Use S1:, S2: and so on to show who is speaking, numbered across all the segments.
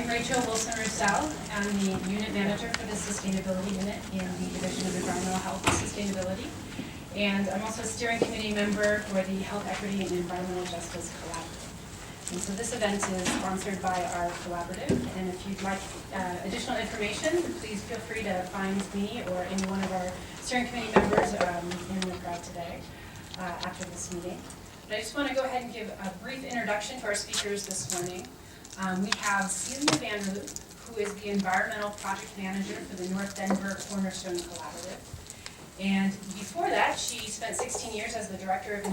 S1: I'm Rachel Wilson-Roussel. I'm the unit manager for the sustainability unit in the Division of Environmental Health and Sustainability. And I'm also a steering committee member for the Health Equity and Environmental Justice Collaborative. And so this event is sponsored by our collaborative. And if you'd like additional information, please feel free to find me or any one of our steering committee members in the crowd today after this meeting. But I just want to go ahead and give a brief introduction to our speakers this morning. We have Celia Van Roof, who is the Environmental Project Manager for the North Denver Cornerstone Collaborative. And before that, she spent 16 years as the Director of the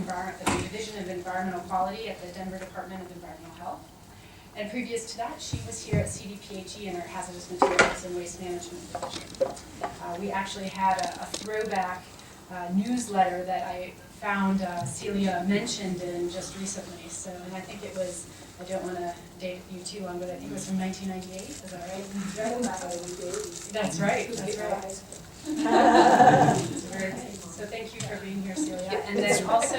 S1: Division of Environmental Quality at the Denver Department of Environmental Health. And previous to that, she was here at CDPHE in our Hazardous Materials and Waste Management Division. We actually had a throwback newsletter that I found Celia mentioned in just recently. So, and I think it was, I don't want to date you too long, but I think it was from 1998. Is that right? That's right. That's right. So thank you for being here, Celia. And then also,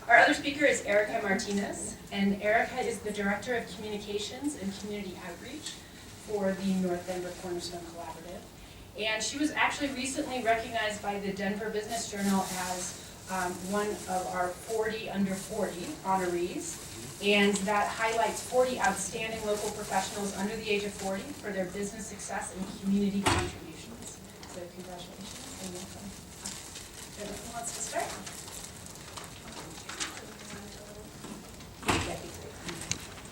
S1: our other speaker is Erica Martinez. And Erica is the Director of Communications and Community Outreach for the North Denver Cornerstone Collaborative. And she was actually recently recognized by the Denver Business Journal as one of our 40 under 40 honorees. And that highlights 40 outstanding local professionals under the age of 40 for their business success and community contributions. So congratulations and welcome. Who wants to start?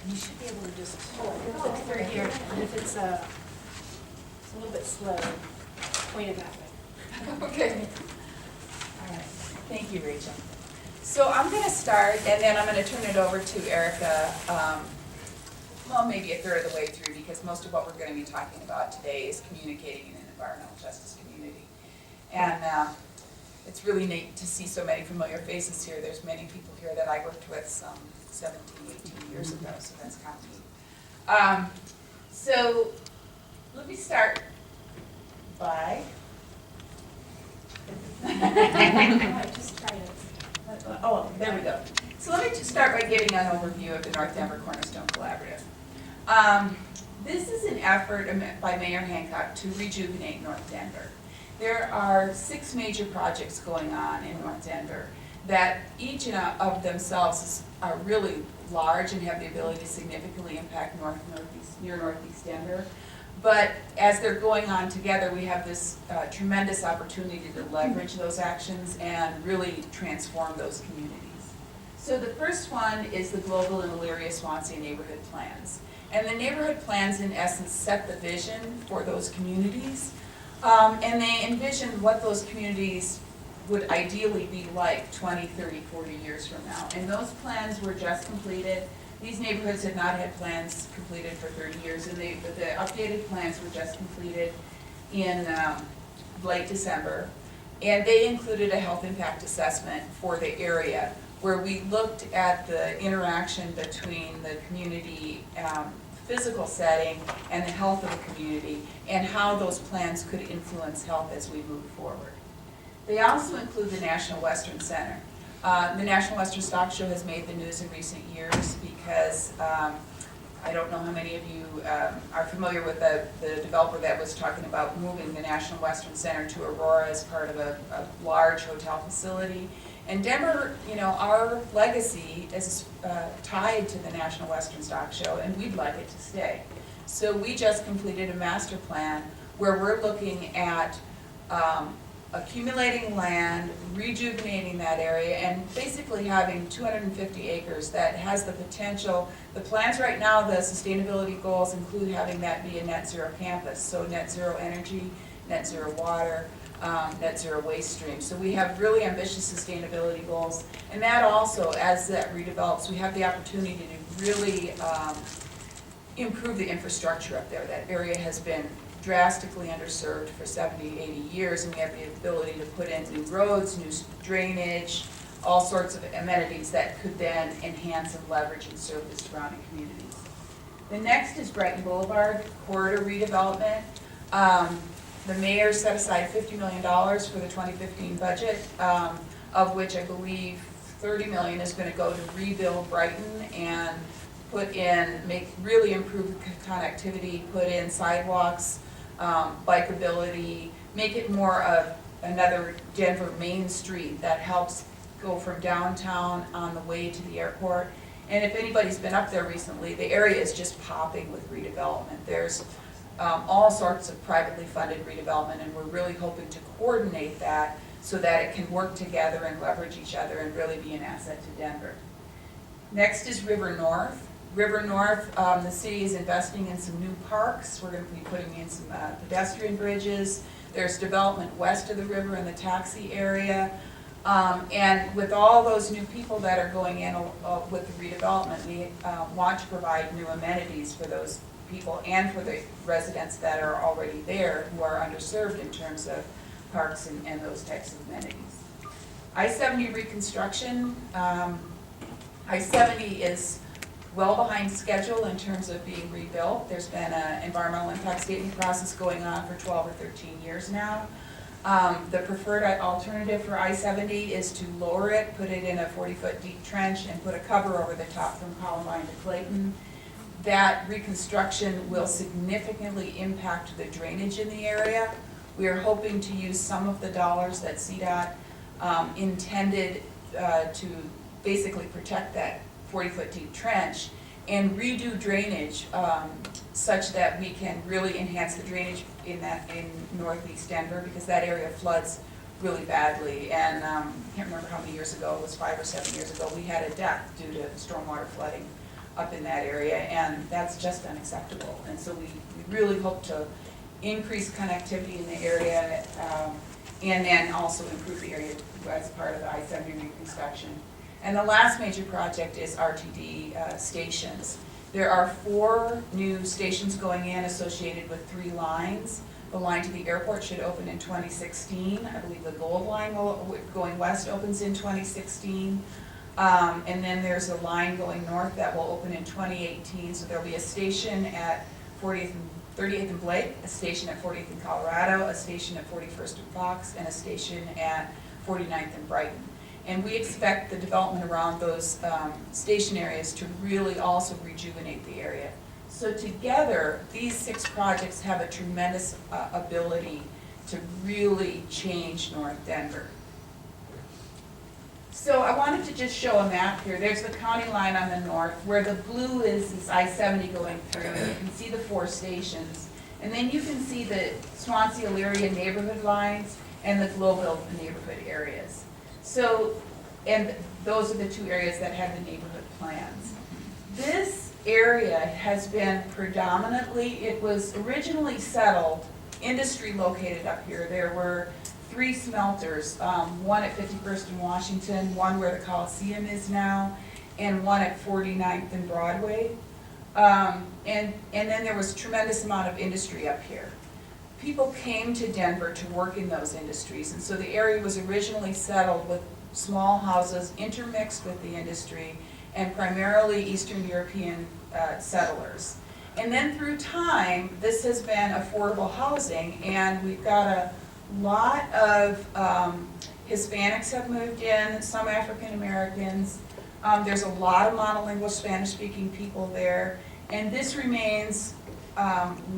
S1: You should be able to just click through here, and if it's a little bit slow, point it that way.
S2: Okay. All right. Thank you, Rachel. So I'm going to start, and then I'm going to turn it over to Erica, well, maybe a third of the way through, because most of what we're going to be talking about today is communicating in an environmental justice community. And it's really neat to see so many familiar faces here. There's many people here that I worked with some 17, 18 years ago, so that's kind of neat. So let me start by...
S1: Just try it.
S2: Oh, there we go. So let me just start by giving an overview of the North Denver Cornerstone Collaborative. This is an effort by Mayor Hancock to rejuvenate North Denver. There are 6 major projects going on in North Denver that each of themselves are really large and have the ability to significantly impact near Northeast Denver. But as they're going on together, we have this tremendous opportunity to leverage those actions and really transform those communities. So the first one is the Global and Elyria-Swansea neighborhood plans. And the neighborhood plans, in essence, set the vision for those communities. And they envision what those communities would ideally be like 20, 30, 40 years from now. And those plans were just completed. These neighborhoods had not had plans completed for 30 years, and the updated plans were just completed in late December. And they included a health impact assessment for the area, where we looked at the interaction between the community physical setting and the health of the community, and how those plans could influence health as we move forward. They also include the National Western Center. The National Western Stock Show has made the news in recent years because I don't know how many of you are familiar with the developer that was talking about moving the National Western Center to Aurora as part of a large hotel facility. And Denver, you know, our legacy is tied to the National Western Stock Show, and we'd like it to stay. So we just completed a master plan where we're looking at accumulating land, rejuvenating that area, and basically having 250 acres that has the potential. The plans right now, the sustainability goals include having that be a net zero campus, so net zero energy, net zero water, net zero waste stream. So we have really ambitious sustainability goals, and that also, as that redevelops, we have the opportunity to really improve the infrastructure up there. That area has been drastically underserved for 70, 80 years, and we have the ability to put in new roads, new drainage, all sorts of amenities that could then enhance and leverage and serve the surrounding communities. The next is Brighton Boulevard corridor redevelopment. The mayor set aside $50 million for the 2015 budget, of which I believe $30 million is going to go to rebuild Brighton and really improve the connectivity, put in sidewalks, bikeability, make it more of another Denver main street that helps go from downtown on the way to the airport. And if anybody's been up there recently, the area is just popping with redevelopment. There's all sorts of privately funded redevelopment, and we're really hoping to coordinate that so that it can work together and leverage each other and really be an asset to Denver. Next is River North. River North, the city is investing in some new parks. We're going to be putting in some pedestrian bridges. There's development west of the river in the taxi area. And with all those new people that are going in with the redevelopment, we want to provide new amenities for those people and for the residents that are already there who are underserved in terms of parks and those types of amenities. I-70 reconstruction. I-70 is well behind schedule in terms of being rebuilt. There's been an environmental impact statement process going on for 12 or 13 years now. The preferred alternative for I-70 is to lower it, put it in a 40-foot deep trench, and put a cover over the top from Columbine to Clayton. That reconstruction will significantly impact the drainage in the area. We are hoping to use some of the dollars that CDOT intended to basically protect that 40-foot deep trench and redo drainage such that we can really enhance the drainage in northeast Denver, because that area floods really badly. And I can't remember how many years ago, it was 5 or 7 years ago, we had a death due to stormwater flooding up in that area, and that's just unacceptable. And so we really hope to increase connectivity in the area and then also improve the area as part of the I-70 reconstruction. And the last major project is RTD stations. There are 4 new stations going in associated with 3 lines. The line to the airport should open in 2016. I believe the Gold Line going west opens in 2016. And then there's a line going north that will open in 2018. So there'll be a station at 38th and Blake, a station at 40th and Colorado, a station at 41st and Fox, and a station at 49th and Brighton. And we expect the development around those station areas to really also rejuvenate the area. So together, these 6 projects have a tremendous ability to really change North Denver. So I wanted to just show a map here. There's the county line on the north. Where the blue is I-70 going through. You can see the 4 stations. And then you can see the Swansea-Elyria neighborhood lines and the Globeville neighborhood areas. So, and those are the 2 areas that have the neighborhood plans. This area has been predominantly, it was originally settled, industry located up here. There were 3 smelters, one at 51st and Washington, one where the Coliseum is now, and one at 49th and Broadway. And then there was a tremendous amount of industry up here. People came to Denver to work in those industries, and so the area was originally settled with small houses intermixed with the industry and primarily Eastern European settlers. And then through time, this has been affordable housing, and we've got a lot of Hispanics have moved in, some African Americans. There's a lot of monolingual Spanish-speaking people there, and this remains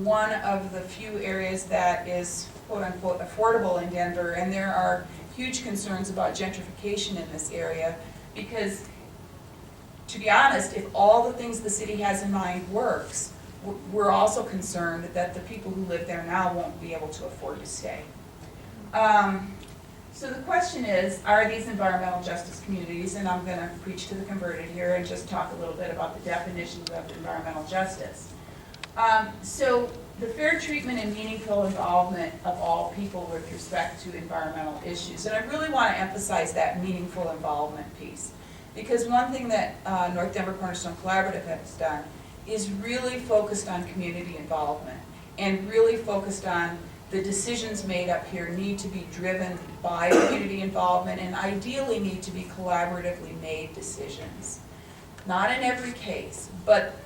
S2: one of the few areas that is quote-unquote affordable in Denver, and there are huge concerns about gentrification in this area because, to be honest, if all the things the city has in mind works, we're also concerned that the people who live there now won't be able to afford to stay. So the question is, are these environmental justice communities? And I'm going to preach to the converted here and just talk a little bit about the definitions of environmental justice. So the fair treatment and meaningful involvement of all people with respect to environmental issues. And I really want to emphasize that meaningful involvement piece. Because one thing that North Denver Cornerstone Collaborative has done is really focused on community involvement and really focused on the decisions made up here need to be driven by community involvement and ideally need to be collaboratively made decisions. Not in every case, but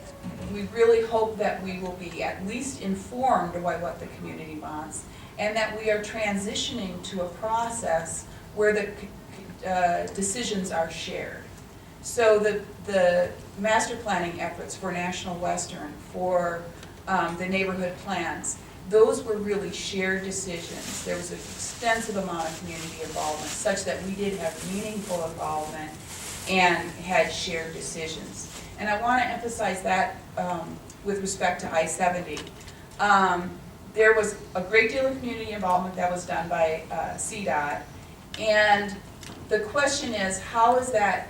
S2: we really hope that we will be at least informed by what the community wants and that we are transitioning to a process where the decisions are shared. So the master planning efforts for National Western, for the neighborhood plans, those were really shared decisions. There was an extensive amount of community involvement such that we did have meaningful involvement and had shared decisions. And I want to emphasize that with respect to I-70. There was a great deal of community involvement that was done by CDOT, and the question is, how is that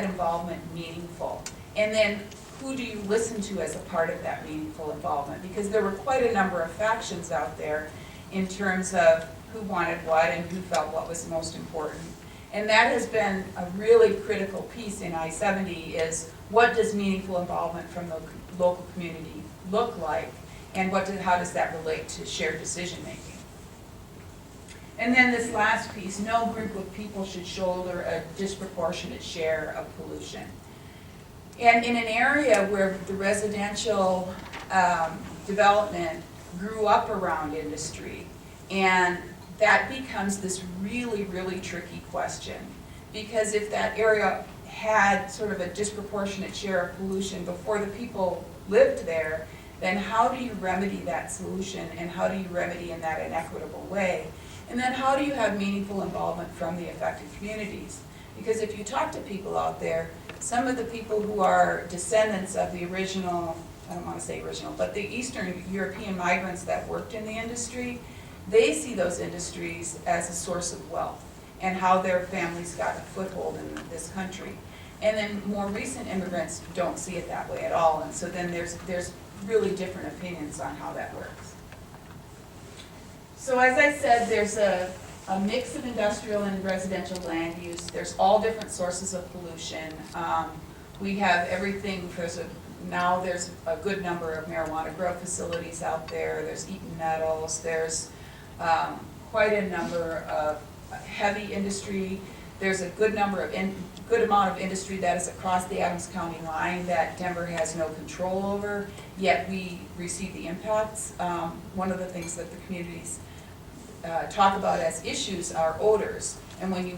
S2: involvement meaningful? And then who do you listen to as a part of that meaningful involvement? Because there were quite a number of factions out there in terms of who wanted what and who felt what was most important. And that has been a really critical piece in I-70 is what does meaningful involvement from the local community look like, and how does that relate to shared decision making? And then this last piece, no group of people should shoulder a disproportionate share of pollution. And in an area where the residential development grew up around industry, and that becomes this really, really tricky question. Because if that area had sort of a disproportionate share of pollution before the people lived there, then how do you remedy that solution, and how do you remedy in that inequitable way? And then how do you have meaningful involvement from the affected communities? Because if you talk to people out there, some of the people who are descendants of the original, I don't want to say original, but the Eastern European migrants that worked in the industry, they see those industries as a source of wealth and how their families got a foothold in this country. And then more recent immigrants don't see it that way at all, and so then there's really different opinions on how that works. So as I said, there's a mix of industrial and residential land use. There's all different sources of pollution. We have everything, now there's a good number of marijuana grow facilities out there. There's Eaton Nettles. There's quite a number of heavy industry. There's a good amount of industry that is across the Adams County line that Denver has no control over, yet we receive the impacts. One of the things that the communities talk about as issues are odors, and when you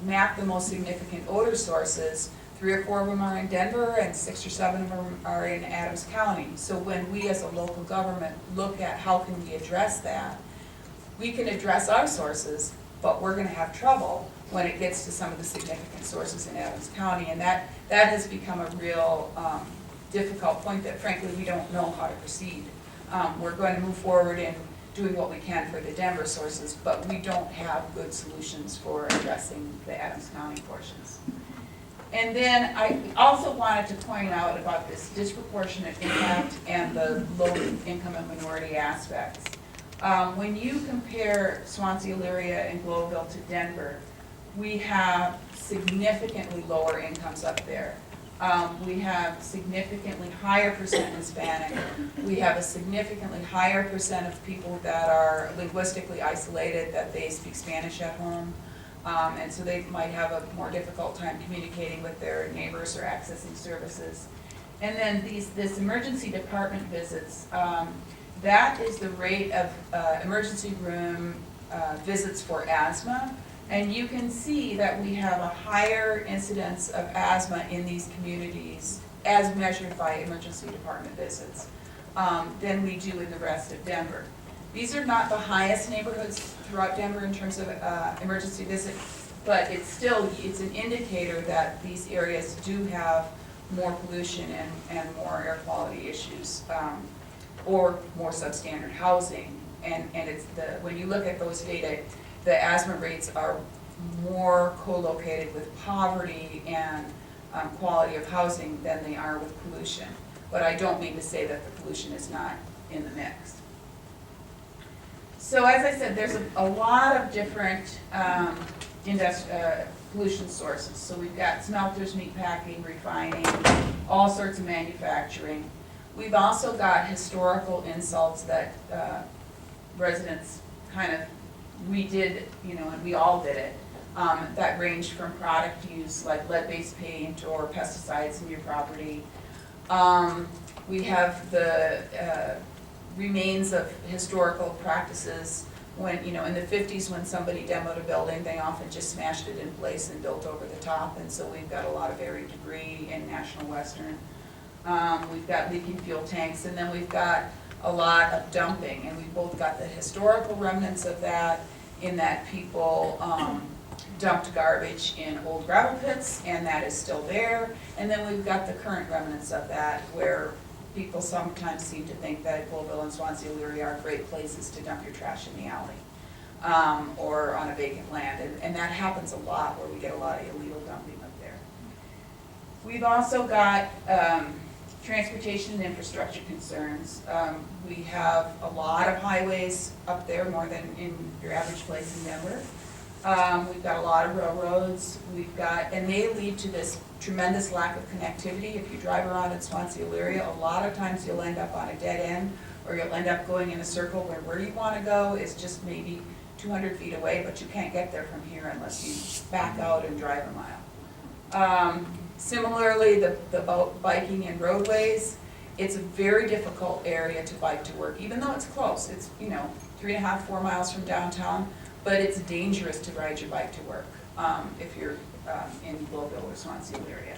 S2: map the most significant odor sources, 3 or 4 of them are in Denver and 6 or 7 of them are in Adams County. So when we as a local government look at how can we address that, we can address our sources, but we're going to have trouble when it gets to some of the significant sources in Adams County, and that has become a real difficult point that frankly we don't know how to proceed. We're going to move forward in doing what we can for the Denver sources, but we don't have good solutions for addressing the Adams County portions. And then I also wanted to point out about this disproportionate impact and the low income and minority aspects. When you compare Swansea, Elyria, and Globeville to Denver, we have significantly lower incomes up there. We have significantly higher percent Hispanic. We have a significantly higher percent of people that are linguistically isolated, that they speak Spanish at home. And so they might have a more difficult time communicating with their neighbors or accessing services. And then this emergency department visits, that is the rate of emergency room visits for asthma. And you can see that we have a higher incidence of asthma in these communities as measured by emergency department visits than we do in the rest of Denver. These are not the highest neighborhoods throughout Denver in terms of emergency visits, but it's an indicator that these areas do have more pollution and more air quality issues, or more substandard housing. And it's when you look at those data, the asthma rates are more co-located with poverty and quality of housing than they are with pollution. But I don't mean to say that the pollution is not in the mix. So as I said, there's a lot of different pollution sources. So we've got smelters, meatpacking, refining, all sorts of manufacturing. We've also got historical insults that residents we did, and we all did it, that ranged from product use like lead-based paint or pesticides in your property. We have the remains of historical practices when, you know, in the 50s when somebody demoed a building, they often just smashed it in place and built over the top, and so we've got a lot of buried debris in National Western. We've got leaking fuel tanks, and then we've got a lot of dumping, and we've both got the historical remnants of that, in that people dumped garbage in old gravel pits, and that is still there, and then we've got the current remnants of that, where people sometimes seem to think that Colville and Swansea Elyria are great places to dump your trash in the alley, or on a vacant land, and that happens a lot, where we get a lot of illegal dumping up there. We've also got transportation and infrastructure concerns. We have a lot of highways up there, more than in your average place in Denver. We've got a lot of railroads, and they lead to this tremendous lack of connectivity. If you drive around in Swansea Elyria, a lot of times you'll end up on a dead end, or you'll end up going in a circle where you want to go is just maybe 200 feet away, but you can't get there from here unless you back out and drive a mile. Similarly, the biking and roadways, it's a very difficult area to bike to work, even though it's close. It's, you know, 3.5, 4 miles from downtown, but it's dangerous to ride your bike to work if you're in Globeville or Swansea area.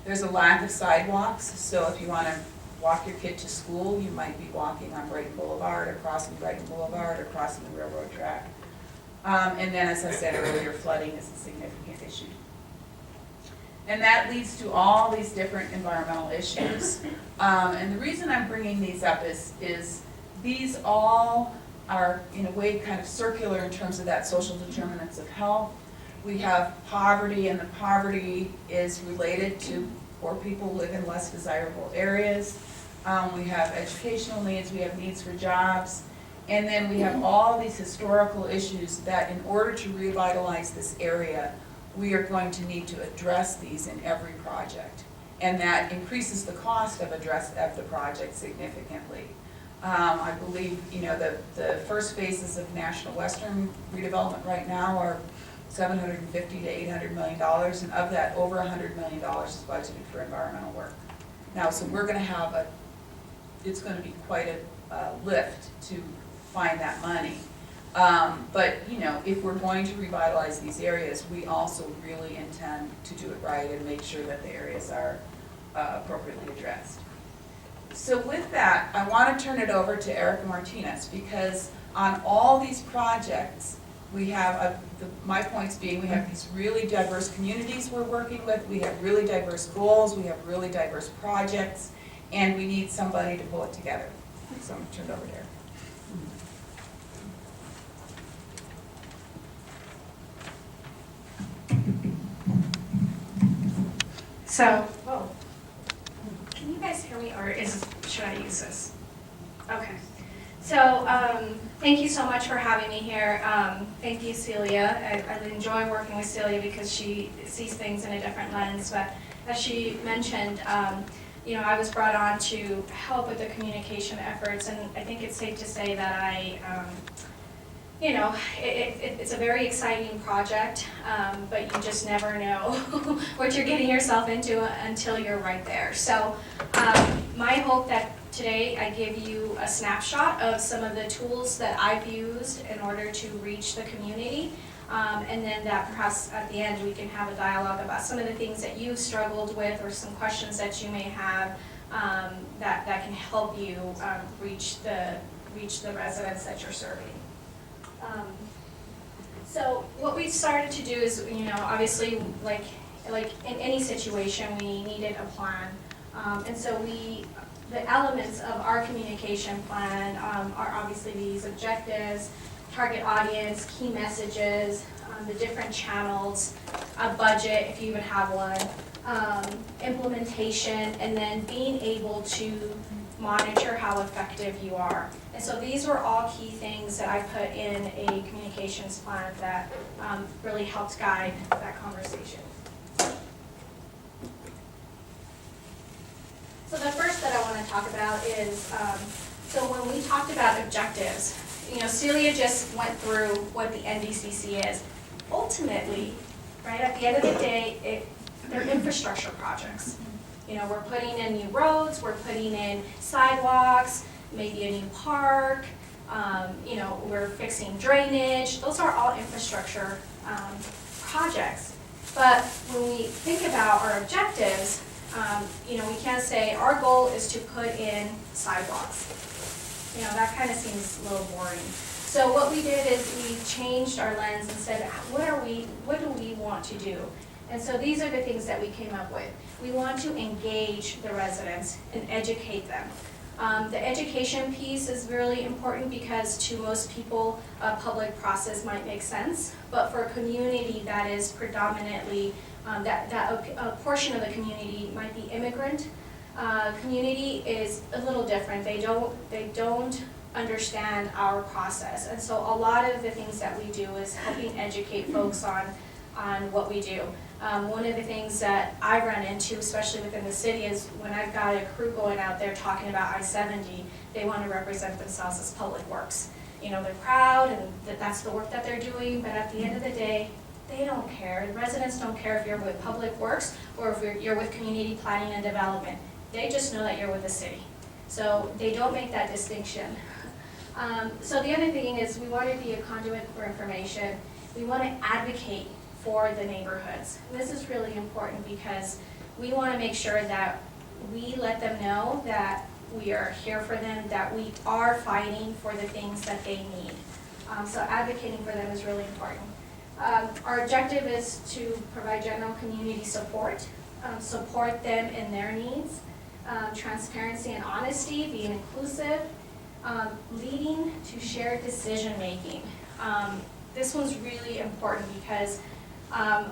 S2: There's a lack of sidewalks, so if you want to walk your kid to school, you might be walking on Brighton Boulevard, or crossing Brighton Boulevard, or crossing the railroad track. And then, as I said earlier, flooding is a significant issue. And that leads to all these different environmental issues. And the reason I'm bringing these up is these all are, in a way, kind of circular in terms of that social determinants of health. We have poverty, and the poverty is related to poor people who live in less desirable areas. We have educational needs, we have needs for jobs, and then we have all these historical issues that in order to revitalize this area, we are going to need to address these in every project. And that increases the cost of the project significantly. I believe, you know, the first phases of National Western redevelopment right now are $750 to $800 million, and of that, over $100 million is budgeted for environmental work. Now, so we're going to have it's going to be quite a lift to find that money. But, you know, if we're going to revitalize these areas, we also really intend to do it right and make sure that the areas are appropriately addressed. So with that, I want to turn it over to Erica Martinez, because on all these projects, we have, my points being, we have these really diverse communities we're working with, we have really diverse goals, we have really diverse projects, and we need somebody to pull it together. So I'm going to turn it over to Erica.
S3: So, whoa, can you guys hear me, or should I use this? Okay. So, thank you so much for having me here. Thank you, Celia. I enjoy working with Celia because she sees things in a different lens. But as she mentioned, you know, I was brought on to help with the communication efforts, and I think it's safe to say that you know, it's a very exciting project, but you just never know what you're getting yourself into until you're right there. So my hope that today I give you a snapshot of some of the tools that I've used in order to reach the community, and then that perhaps at the end we can have a dialogue about some of the things that you've struggled with, or some questions that you may have that can help you reach the residents that you're serving. So what we started to do is, you know, obviously, like in any situation, we needed a plan, and so the elements of our communication plan are obviously these objectives, target audience, key messages, the different channels, a budget if you even have one, implementation, and then being able to monitor how effective you are. And so these were all key things that I put in a communications plan that really helped guide that conversation. So the first that I want to talk about is, so when we talked about objectives, you know, Celia just went through what the NDCC is. Ultimately, right, at the end of the day, they're infrastructure projects. You know, we're putting in new roads, we're putting in sidewalks, maybe a new park, You know, we're fixing drainage. Those are all infrastructure projects. But when we think about our objectives, you know, we can't say our goal is to put in sidewalks. You know, that kind of seems a little boring. So what we did is we changed our lens and said, what do we want to do? And so these are the things that we came up with. We want to engage the residents and educate them. The education piece is really important because to most people, a public process might make sense, but for a community that is predominantly, a portion of the community might be immigrant, community is a little different. They don't understand our process. And so a lot of the things that we do is helping educate folks on what we do. One of the things that I run into, especially within the city, is when I've got a crew going out there talking about I-70, they want to represent themselves as public works. You know, they're proud and that's the work that they're doing, but at the end of the day, they don't care. The residents don't care if you're with public works or if you're with community planning and development. They just know that you're with the city. So they don't make that distinction. So the other thing is we want to be a conduit for information. We want to advocate for the neighborhoods. This is really important because we want to make sure that we let them know that we are here for them, that we are fighting for the things that they need. So advocating for them is really important. Our objective is to provide general community support, support them in their needs, transparency and honesty, being inclusive, leading to shared decision making. This one's really important because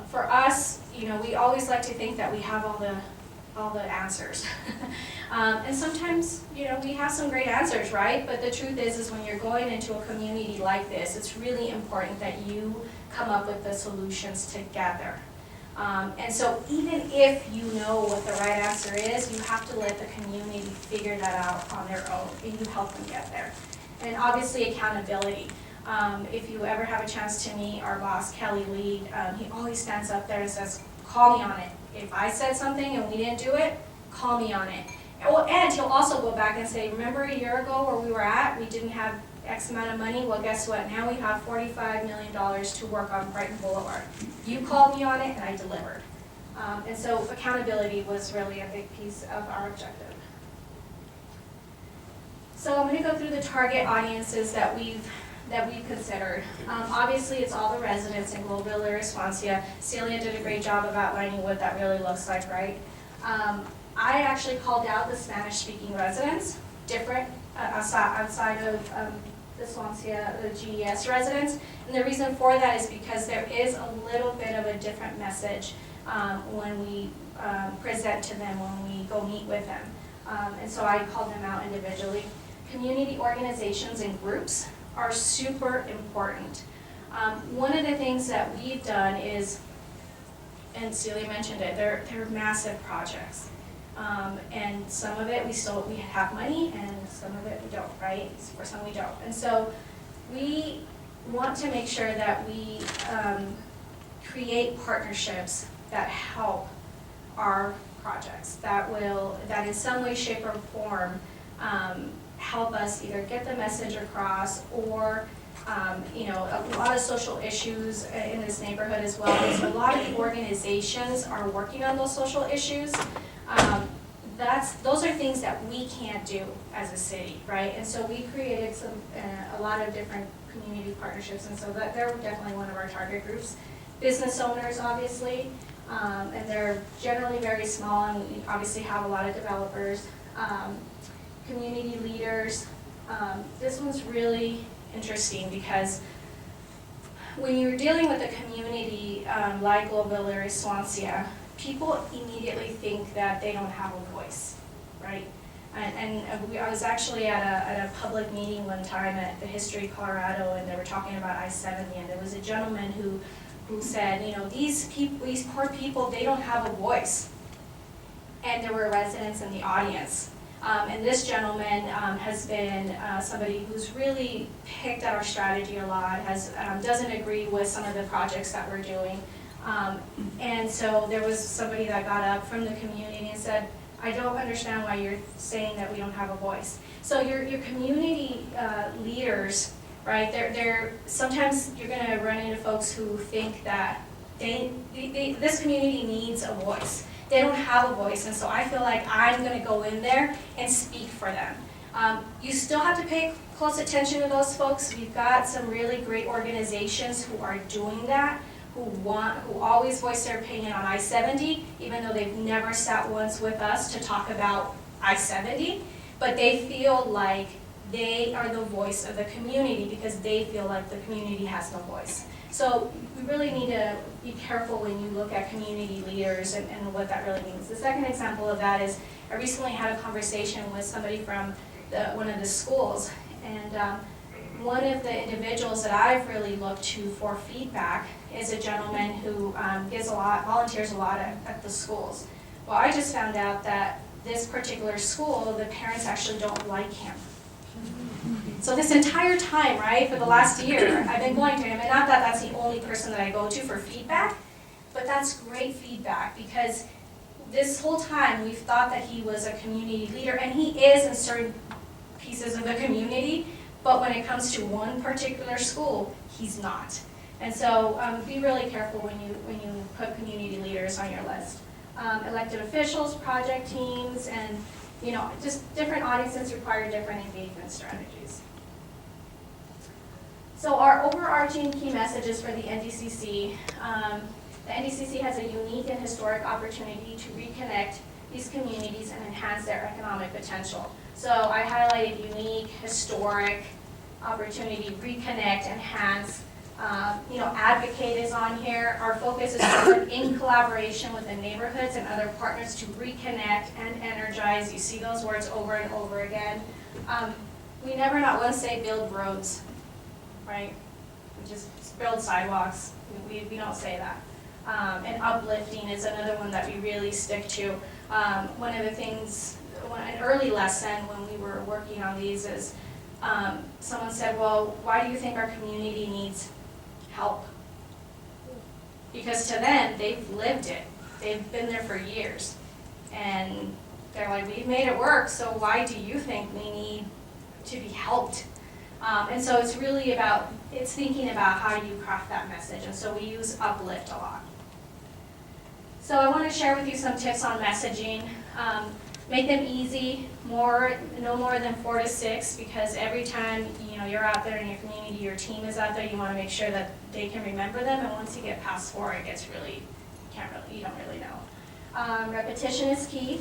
S3: for us, you know, we always like to think that we have all the answers. And sometimes, you know, we have some great answers, right? But the truth is when you're going into a community like this, it's really important that you come up with the solutions together. And so even if you know what the right answer is, you have to let the community figure that out on their own, and you help them get there. And obviously accountability. If you ever have a chance to meet our boss, Kelly Lee, he always stands up there and says, call me on it. If I said something and we didn't do it, call me on it. And he'll also go back and say, remember a year ago where we were at, we didn't have X amount of money? Well, guess what? Now we have $45 million to work on Brighton Boulevard. You called me on it and I delivered. And so accountability was really a big piece of our objective. So I'm going to go through the target audiences that we've considered. Obviously, it's all the residents in Globeville, Iracencia. Celia did a great job of outlining what that really looks like, right? I actually called out the Spanish-speaking residents, different outside of the Swansea, the GES residents. And the reason for that is because there is a little bit of a different message when we present to them, when we go meet with them. And so I called them out individually. Community organizations and groups are super important. One of the things that we've done is, and Celia mentioned it, they're massive projects. And some of it we have money and some of it we don't, right? For some we don't. And so we want to make sure that we create partnerships that help our projects, that in some way, shape, or form help us either get the message across or you know, a lot of social issues in this neighborhood as well. And so a lot of the organizations are working on those social issues. Those are things that we can't do as a city, right? And so we created a lot of different community partnerships, and so they're definitely one of our target groups. Business owners, obviously, and they're generally very small, and we obviously have a lot of developers. Community leaders. This one's really interesting because when you're dealing with a community like Globeville or Swansea, people immediately think that they don't have a voice, right? I was actually at a public meeting one time at the History Colorado, and they were talking about I-70, and there was a gentleman who said, you know, these poor people, they don't have a voice. And there were residents in the audience. And this gentleman has been somebody who's really picked at our strategy a lot, doesn't agree with some of the projects that we're doing. And so there was somebody that got up from the community and said, I don't understand why you're saying that we don't have a voice. So your community leaders, right, sometimes you're gonna run into folks who think that this community needs a voice. They don't have a voice, and so I feel like I'm gonna go in there and speak for them. You still have to pay close attention to those folks. We've got some really great organizations who are doing that, who always voice their opinion on I-70, even though they've never sat once with us to talk about I-70, but they feel like they are the voice of the community because they feel like the community has no voice. So we really need to be careful when you look at community leaders and what that really means. The second example of that is I recently had a conversation with somebody from one of the schools, and one of the individuals that I've really looked to for feedback is a gentleman who volunteers a lot at the schools. Well, I just found out that this particular school, the parents actually don't like him. So this entire time, right, for the last year, I've been going to him, and not that that's the only person that I go to for feedback, but that's great feedback because this whole time we've thought that he was a community leader, and he is in certain pieces of the community, but when it comes to one particular school, he's not. And so be really careful when you put community leaders on your list. Elected officials, project teams, and just different audiences require different engagement strategies. So our overarching key messages for the NDCC, the NDCC has a unique and historic opportunity to reconnect these communities and enhance their economic potential. So I highlighted unique, historic opportunity, reconnect, enhance. Advocate is on here. Our focus is to work in collaboration with the neighborhoods and other partners to reconnect and energize. You see those words over and over again. We never not once say build roads, right? We just build sidewalks. We don't say that. And uplifting is another one that we really stick to. One of the things, an early lesson when we were working on these is someone said, well, why do you think our community needs help? Because to them, they've lived it. They've been there for years. And they're like, we've made it work, so why do you think we need to be helped? And so it's really it's thinking about how do you craft that message. And so we use uplift a lot. So I want to share with you some tips on messaging. Make them easy, no more than 4 to 6, because every time you're out there in your community, your team is out there, you want to make sure that they can remember them. And once you get past 4, it gets really, you don't really know. Repetition is key.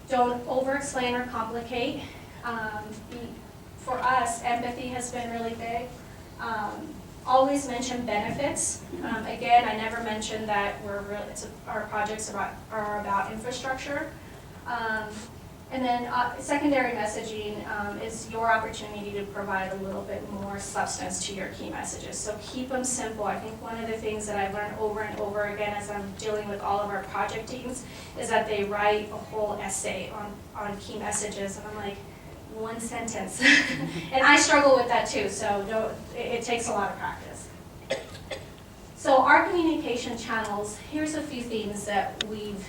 S3: Don't over-explain or complicate. For us, empathy has been really big. Always mention benefits. Again, I never mentioned that our projects are about infrastructure. And then secondary messaging is your opportunity to provide a little bit more substance to your key messages. So keep them simple. I think one of the things that I've learned over and over again as I'm dealing with all of our project teams is that they write a whole essay on key messages, and I'm like, one sentence. And I struggle with that too, so it takes a lot of practice. So our communication channels, here's a few themes that we've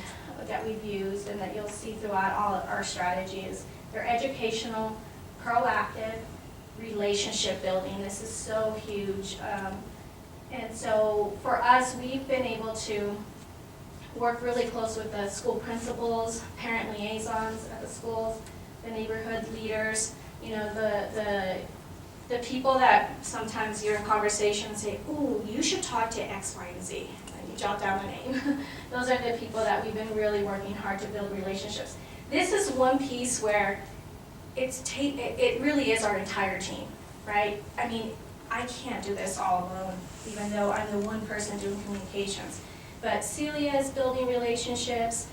S3: used and that you'll see throughout all of our strategies. They're educational, proactive, relationship building. This is so huge. And so for us, we've been able to work really close with the school principals, parent liaisons at the schools, the neighborhood leaders, the people that sometimes you're in conversation and say, ooh, you should talk to X, Y, and Z. And you jot down the name. Those are the people that we've been really working hard to build relationships. This is one piece where it really is our entire team, right? I mean, I can't do this all alone, even though I'm the one person doing communications. But Celia is building relationships.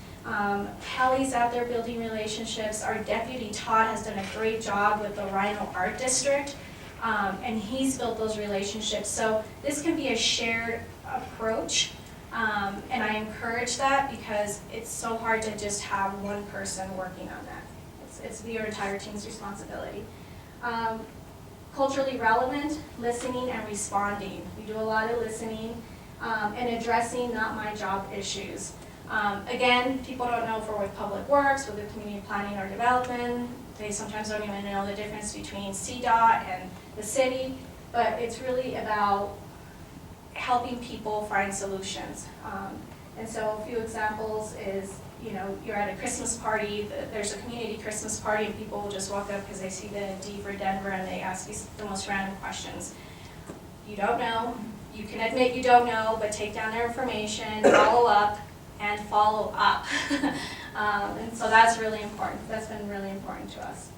S3: Kelly's out there building relationships. Our deputy Todd has done a great job with the Rhino Art District, and he's built those relationships. So this can be a shared approach, and I encourage that because it's so hard to just have one person working on that. It's your entire team's responsibility. Culturally relevant, listening and responding. We do a lot of listening and addressing not my job issues. Again, people don't know if we're with Public Works, with the Community Planning or Development. They sometimes don't even know the difference between CDOT and the city, but it's really about helping people find solutions. And so a few examples is, you know, you're at a Christmas party, there's a community Christmas party, and people will just walk up because they see the D for Denver and they ask you the most random questions. You don't know, you can admit you don't know, but take down their information, follow up, and follow up. And so that's really important. That's been really important to us.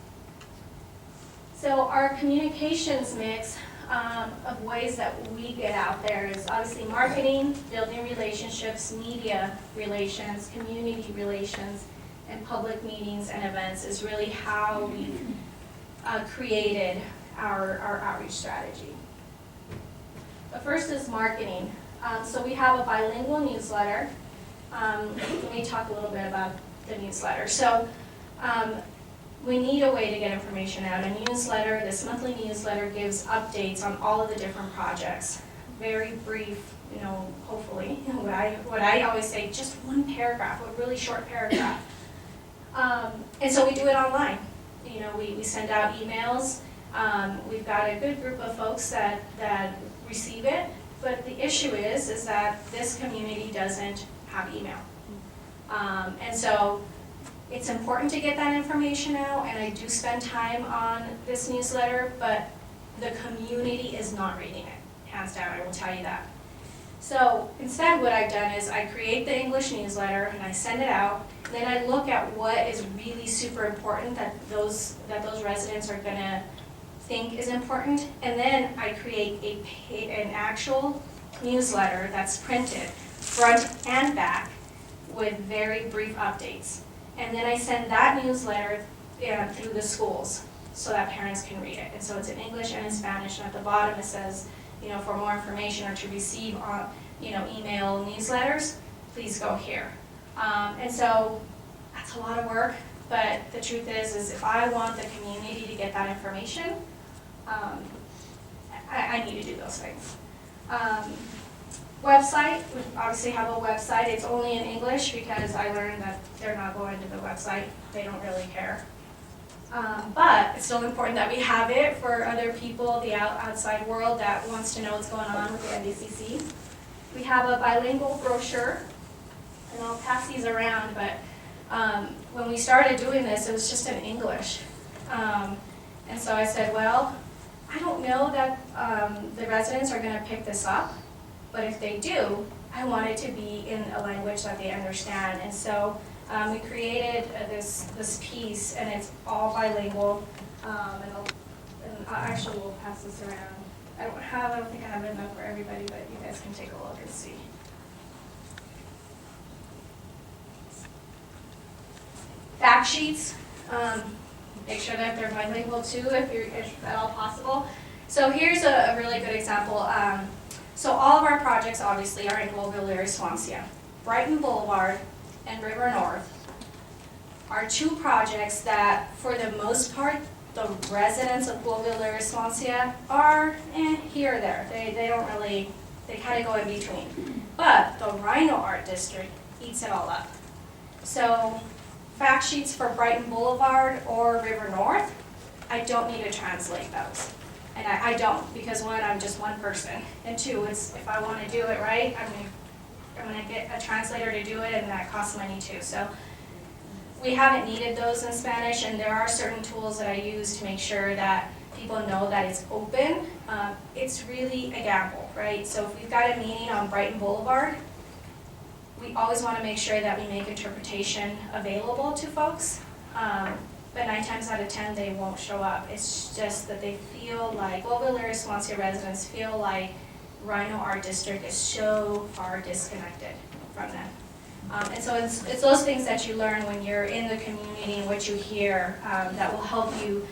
S3: So our communications mix of ways that we get out there is obviously marketing, building relationships, media relations, community relations, and public meetings and events is really how we created our outreach strategy. The first is marketing. So we have a bilingual newsletter. Let me talk a little bit about the newsletter. So we need a way to get information out. A newsletter, this monthly newsletter, gives updates on all of the different projects. Very brief, you know, hopefully. What I always say, just one paragraph, a really short paragraph. And so we do it online. You know, we send out emails. We've got a good group of folks that receive it. But the issue is that this community doesn't have email. And so it's important to get that information out, and I do spend time on this newsletter, but the community is not reading it, hands down, I will tell you that. So instead what I've done is I create the English newsletter and I send it out, then I look at what is really super important that those residents are gonna think is important, and then I create an actual newsletter that's printed front and back with very brief updates. And then I send that newsletter through the schools so that parents can read it. And so it's in English and in Spanish, and at the bottom it says, you know, for more information or to receive email newsletters, please go here. And so that's a lot of work, but the truth is if I want the community to get that information, I need to do those things. Website, we obviously have a website. It's only in English because I learned that they're not going to the website. They don't really care. But it's still important that we have it for other people, the outside world that wants to know what's going on with the NDCC. We have a bilingual brochure, and I'll pass these around, but when we started doing this, it was just in English. And so I said, well, I don't know that the residents are going to pick this up. But if they do, I want it to be in a language that they understand. And so we created this piece, and it's all bilingual. And actually, we'll pass this around. I don't think I have enough for everybody, but you guys can take a look and see. Fact sheets. Make sure that they're bilingual too, if at all possible. So here's a really good example. So all of our projects obviously are in Global Swansea. Brighton Boulevard and River North are two projects that, for the most part, the residents of Global Swansea are here or there. They don't really, they kind of go in between. But the Rhino Art District eats it all up. So fact sheets for Brighton Boulevard or River North, I don't need to translate those. And I don't, because one, I'm just one person, and two, it's if I want to do it right, I'm going to get a translator to do it, and that costs money too. So we haven't needed those in Spanish, and there are certain tools that I use to make sure that people know that it's open. It's really a gamble, right? So if we've got a meeting on Brighton Boulevard, we always want to make sure that we make interpretation available to folks. But 9 times out of 10, they won't show up. It's just that they feel like, Global Swansea residents feel like Rhino Art District is so far disconnected from them. And so it's those things that you learn when you're in the community and what you hear that will help you,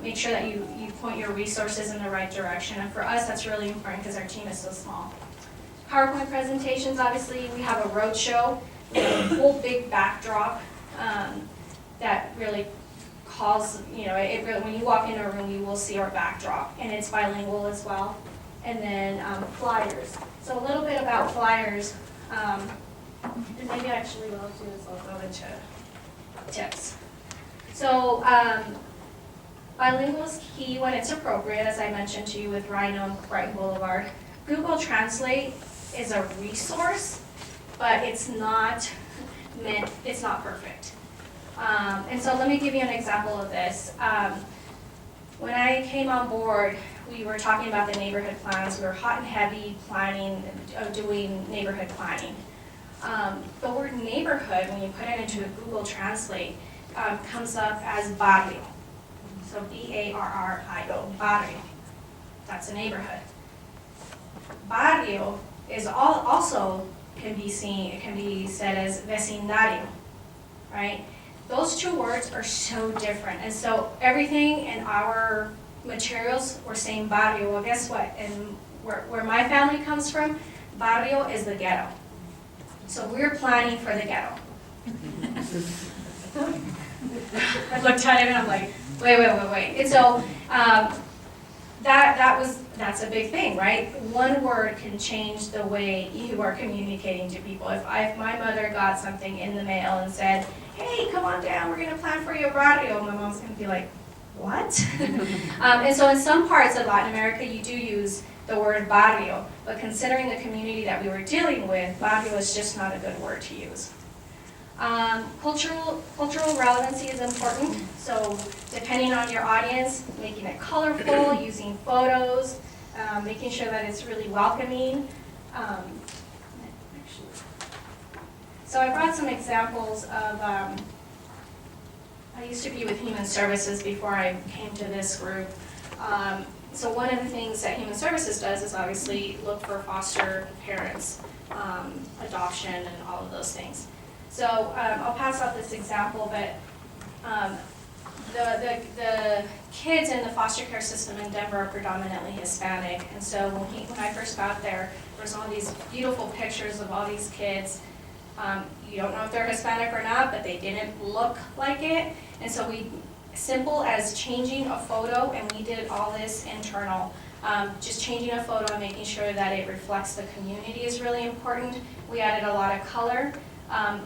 S3: make sure that you point your resources in the right direction. And for us, that's really important because our team is so small. PowerPoint presentations, obviously, we have a roadshow. We have a whole big backdrop that really calls, when you walk into a room, you will see our backdrop, and it's bilingual as well. And then flyers. So a little bit about flyers. And maybe actually what I'll do is I'll go into tips. So bilingual is key when it's appropriate, as I mentioned to you with Rhino and Brighton Boulevard. Google Translate is a resource, but it's not perfect. And so let me give you an example of this. When I came on board, we were talking about the neighborhood plans. We were hot and heavy planning, doing neighborhood planning. The word neighborhood, when you put it into a Google Translate, comes up as barrio. So B-A-R-R-I-O, barrio. That's a neighborhood. Barrio is also can be said as vecindario, right? Those two words are so different. And so everything in our materials, we're saying barrio. Well, guess what? And where my family comes from, barrio is the ghetto. So we're planning for the ghetto. I looked at it and I'm like, wait. And so that's a big thing, right? One word can change the way you are communicating to people. If my mother got something in the mail and said, hey, come on down, we're gonna plan for your barrio, my mom's gonna be like, what? And so in some parts of Latin America, you do use the word barrio, but considering the community that we were dealing with, barrio is just not a good word to use. Cultural relevancy is important, so depending on your audience, making it colorful, using photos, making sure that it's really welcoming. So I brought some examples of, I used to be with Human Services before I came to this group. So one of the things that Human Services does is obviously look for foster parents, adoption, and all of those things. So I'll pass out this example, but the kids in the foster care system in Denver are predominantly Hispanic. And so when I first got there was all these beautiful pictures of all these kids. You don't know if they're Hispanic or not, but they didn't look like it. And so simple as changing a photo, and we did all this internal, just changing a photo and making sure that it reflects the community is really important. We added a lot of color.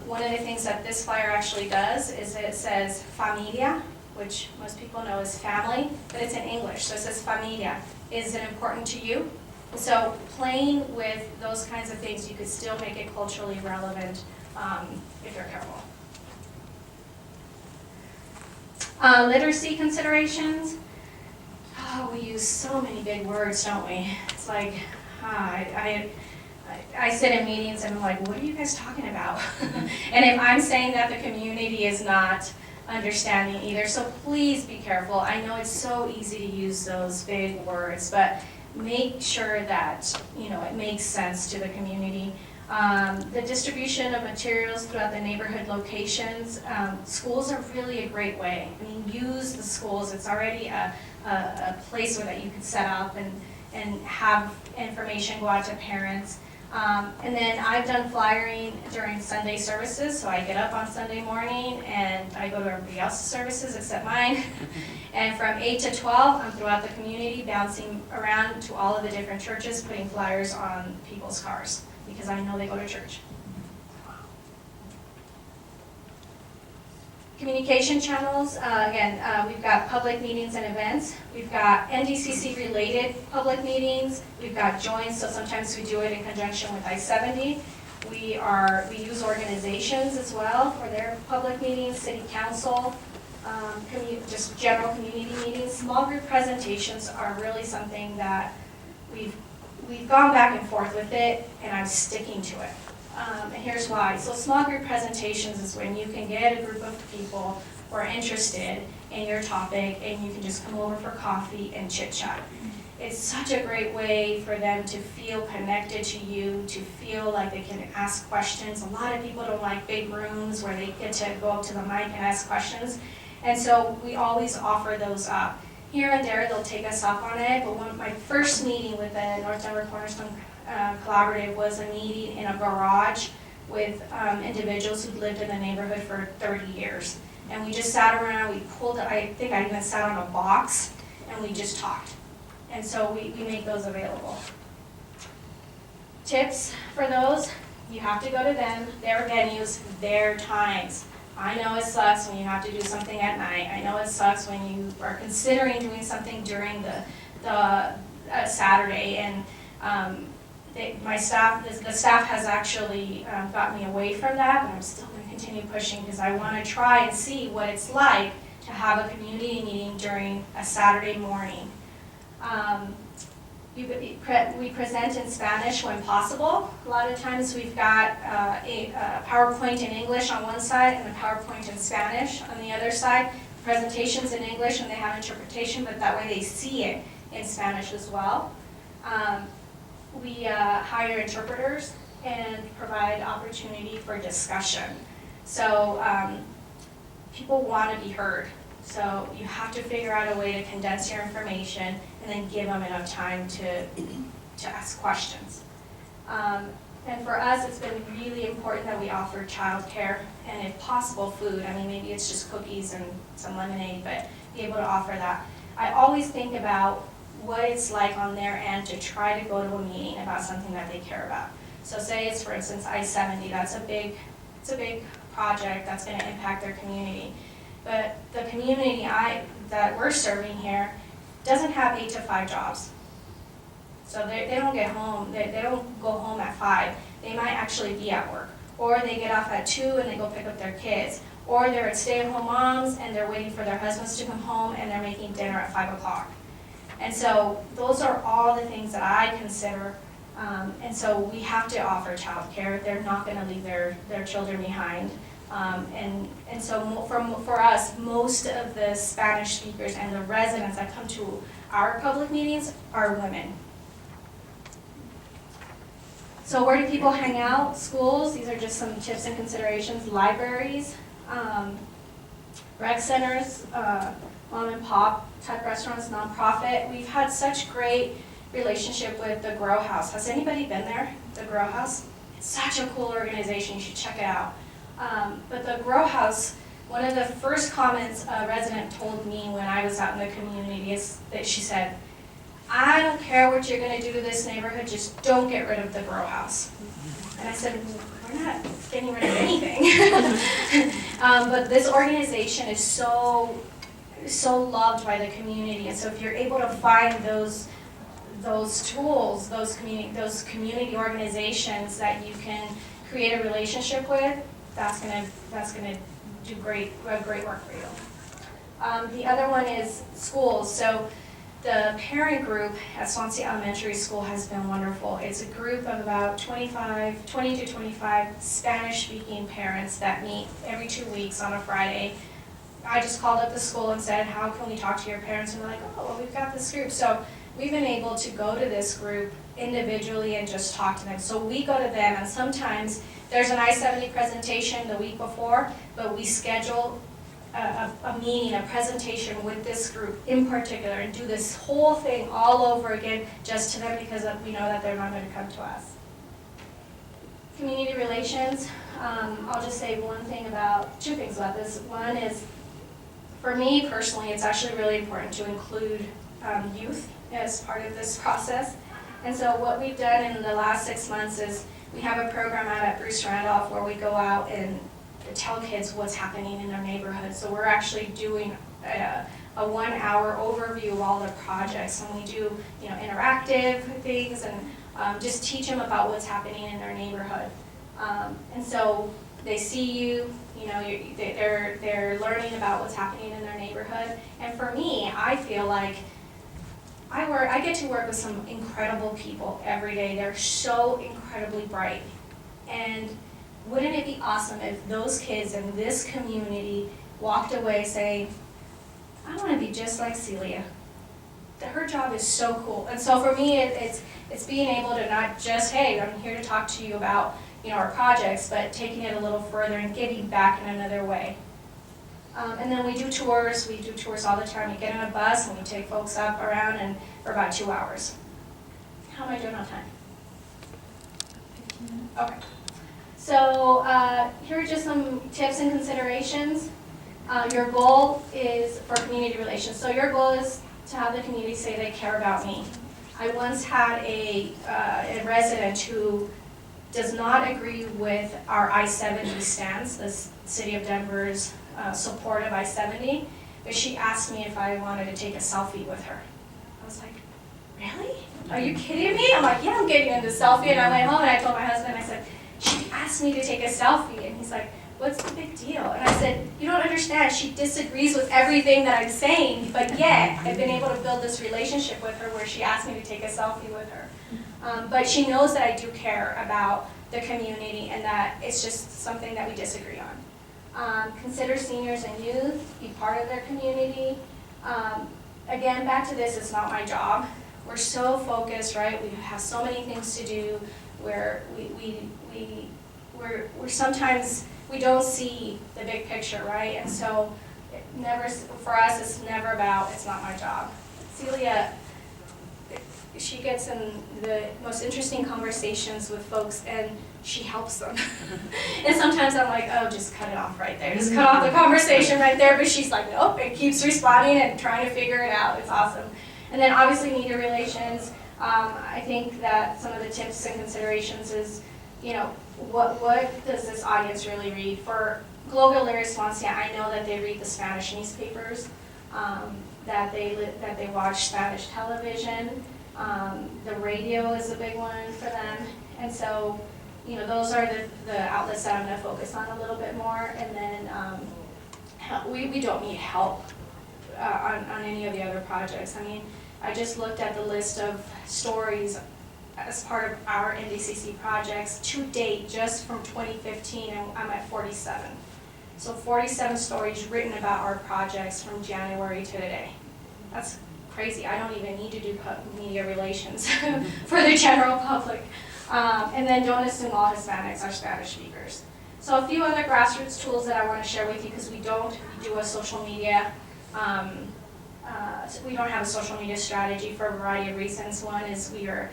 S3: One of the things that this flyer actually does is it says familia, which most people know is family, but it's in English, so it says familia. Is it important to you? So playing with those kinds of things, you could still make it culturally relevant if you're careful. Literacy considerations. Oh, we use so many big words, don't we? It's like, I sit in meetings and I'm like, what are you guys talking about? And if I'm saying that, the community is not understanding either, so please be careful. I know it's so easy to use those big words, but make sure that it makes sense to the community. The distribution of materials throughout the neighborhood locations. Schools are really a great way. I mean, use the schools. It's already a place where that you could set up and have information go out to parents. And then I've done flyering during Sunday services, so I get up on Sunday morning and I go to everybody else's services except mine. And from 8 to 12, I'm throughout the community bouncing around to all of the different churches, putting flyers on people's cars because I know they go to church. Communication channels, we've got public meetings and events. We've got NDCC-related public meetings. We've got joints, so sometimes we do it in conjunction with I-70. We use organizations as well for their public meetings, city council, just general community meetings. Small group presentations are really something that we've gone back and forth with it, and I'm sticking to it. And here's why. So small group presentations is when you can get a group of people who are interested in your topic and you can just come over for coffee and chit chat. It's such a great way for them to feel connected to you, to feel like they can ask questions. A lot of people don't like big rooms where they get to go up to the mic and ask questions. And so we always offer those up. Here and there they'll take us up on it, but my first meeting with the North Denver Cornerstone Collaborative was a meeting in a garage with individuals who'd lived in the neighborhood for 30 years. And we just sat around, we pulled, I think I even sat on a box, and we just talked. And so we make those available. Tips for those, You have to go to them, their venues, their times. I know it sucks when you have to do something at night. I know it sucks when you are considering doing something during the Saturday. And the staff has actually got me away from that, but I'm still going to continue pushing because I want to try and see what it's like to have a community meeting during a Saturday morning. We present in Spanish when possible. A lot of times we've got a PowerPoint in English on one side and a PowerPoint in Spanish on the other side. Presentations in English and they have interpretation, but that way they see it in Spanish as well. We hire interpreters and provide opportunity for discussion. So people want to be heard. So you have to figure out a way to condense your information and then give them enough time to ask questions. And for us, it's been really important that we offer childcare and if possible food. I mean, maybe it's just cookies and some lemonade, but be able to offer that. I always think about what it's like on their end to try to go to a meeting about something that they care about. So say it's, for instance, I-70, it's a big project that's going to impact their community. But the community that we're serving here doesn't have 8 to 5 jobs. So they don't get home, they don't go home at 5. They might actually be at work. Or they get off at 2 and they go pick up their kids. Or they're stay-at-home moms and they're waiting for their husbands to come home and they're making dinner at 5 o'clock. And so those are all the things that I consider. And so we have to offer childcare. They're not going to leave their children behind. And so for us, most of the Spanish speakers and the residents that come to our public meetings are women. So where do people hang out? Schools, these are just some tips and considerations. Libraries, rec centers, mom and pop type restaurants, nonprofit. We've had such great relationship with the Grow House. Has anybody been there, the Grow House? It's such a cool organization, you should check it out. But the Grow House, one of the first comments a resident told me when I was out in the community is that she said, I don't care what you're going to do to this neighborhood, just don't get rid of the Grow House. And I said, we're not getting rid of anything. But this organization is so loved by the community, and so if you're able to find those tools, those community organizations that you can create a relationship with, that's gonna do great work for you. The other one is schools. So the parent group at Swansea Elementary School has been wonderful. It's a group of about 20 to 25 Spanish-speaking parents that meet every 2 weeks on a Friday. I just called up the school and said, how can we talk to your parents? And they're like, oh, well, we've got this group. So we've been able to go to this group individually and just talk to them. So we go to them, and sometimes there's an I-70 presentation the week before, but we schedule a meeting, a presentation with this group in particular, and do this whole thing all over again just to them because we know that they're not going to come to us. Community relations, I'll just say two things about this. One is, for me personally, it's actually really important to include youth as part of this process. And so what we've done in the last 6 months is we have a program out at Bruce Randolph where we go out and tell kids what's happening in their neighborhood. So we're actually doing a 1-hour overview of all the projects, and we do interactive things and just teach them about what's happening in their neighborhood. And so they see they're learning about what's happening in their neighborhood. And for me, I feel like I get to work with some incredible people every day. They're so incredibly bright. And wouldn't it be awesome if those kids in this community walked away saying, I want to be just like Celia. Her job is so cool. And so for me, it's being able to not just, hey, I'm here to talk to you about our projects, but taking it a little further and giving back in another way. And then we do tours. We do tours all the time. We get in a bus and we take folks up around and for about 2 hours. How am I doing on time? 15 minutes. Okay. So here are just some tips and considerations. Your goal is for community relations. So your goal is to have the community say they care about me. I once had a resident who does not agree with our I-70 stance, the City of Denver's support of I-70, but she asked me if I wanted to take a selfie with her. I was like, really? Are you kidding me? I'm like, yeah, I'm getting into selfie. And I went home and I told my husband, I said, she asked me to take a selfie. And he's like, what's the big deal? And I said, you don't understand. She disagrees with everything that I'm saying, but yet I've been able to build this relationship with her where she asked me to take a selfie with her. But she knows that I do care about the community and that it's just something that we disagree on. Consider seniors and youth, be part of their community. Again, back to this, it's not my job. We're so focused, right? We have so many things to do where we're sometimes, we don't see the big picture, right? And so it never, for us, it's never about, it's not my job. Celia, she gets in the most interesting conversations with folks and she helps them. And sometimes I'm like, oh, just cut it off right there. Just cut off the conversation right there. But she's like, nope, and keeps responding and trying to figure it out. It's awesome. And then obviously media relations. I think that some of the tips and considerations is, you know, what does this audience really read? For Global La Responcia, I know that they read the Spanish newspapers, that they watch Spanish television. The radio is a big one for them. And so, you know, those are the outlets that I'm going to focus on a little bit more. And then we don't need help on any of the other projects. I mean, I just looked at the list of stories as part of our NDCC projects to date, just from 2015, and I'm at 47. So 47 stories written about our projects from January to today. That's crazy. I don't even need to do media relations for the general public. And then don't assume all Hispanics are Spanish speakers. So a few other grassroots tools that I want to share with you, because we don't do a social media, we don't have a social media strategy for a variety of reasons. One is we are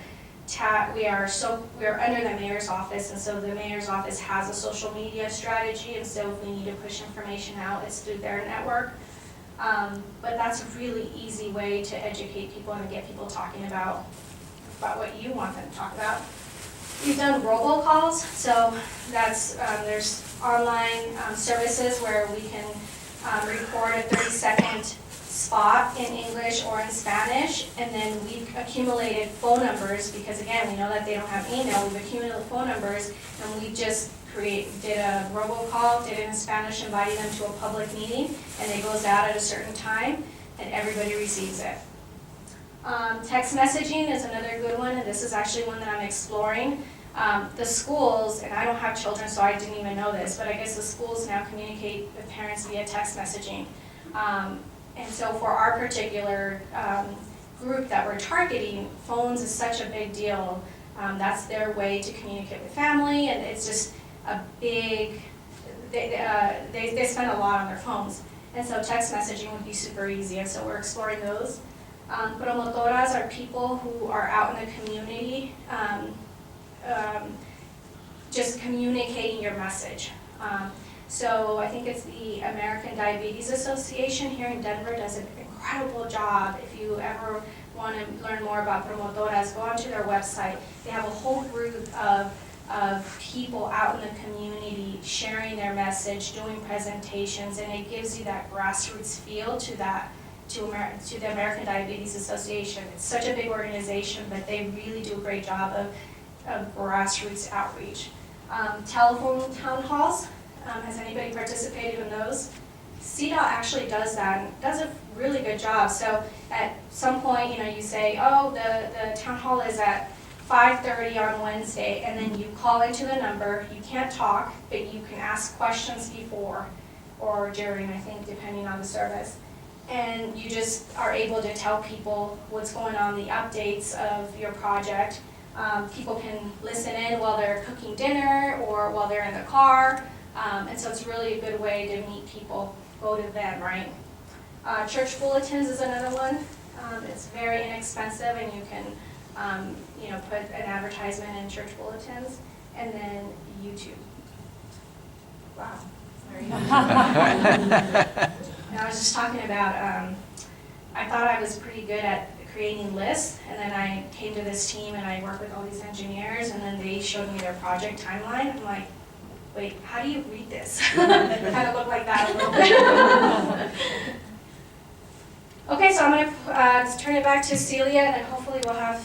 S3: under the mayor's office, and so the mayor's office has a social media strategy, and so if we need to push information out, it's through their network. But that's a really easy way to educate people and get people talking about what you want them to talk about. We've done robocalls, so that's there's online services where we can record a 30-second spot in English or in Spanish, and then we've accumulated phone numbers, because again, we know that they don't have email. We've accumulated phone numbers, and we just did a robocall, did it in Spanish, inviting them to a public meeting, and it goes out at a certain time, and everybody receives it. Text messaging is another good one, and this is actually one that I'm exploring. The schools, and I don't have children, so I didn't even know this, but I guess the schools now communicate with parents via text messaging. And so for our particular group that we're targeting, phones is such a big deal. That's their way to communicate with family, and it's just a big, they spend a lot on their phones. And so text messaging would be super easy, and so we're exploring those. Promotoras are people who are out in the community, just communicating your message. So I think it's the American Diabetes Association here in Denver does an incredible job. If you ever want to learn more about promotoras, go onto their website. They have a whole group of people out in the community sharing their message, doing presentations, and it gives you that grassroots feel to the American Diabetes Association. It's such a big organization, but they really do a great job of grassroots outreach. Telephone town halls. Has anybody participated in those? CDOT actually does that, and does a really good job. So at some point, you know, you say, oh, the town hall is at 5:30 on Wednesday, and then you call into the number. You can't talk, but you can ask questions before or during, I think, depending on the service. And you just are able to tell people what's going on, the updates of your project. People can listen in while they're cooking dinner or while they're in the car. And so it's really a good way to meet people, go to them, right? Church bulletins is another one. It's very inexpensive, and you can, you know, put an advertisement in church bulletins. And then YouTube. Wow. There you go. And I was just talking about I thought I was pretty good at creating lists, and then I came to this team and I worked with all these engineers, and then they showed me their project timeline. I'm like, wait, how do you read this? It kind of looked like that a little bit. Okay, so I'm going to turn it back to Celia, and then hopefully we'll have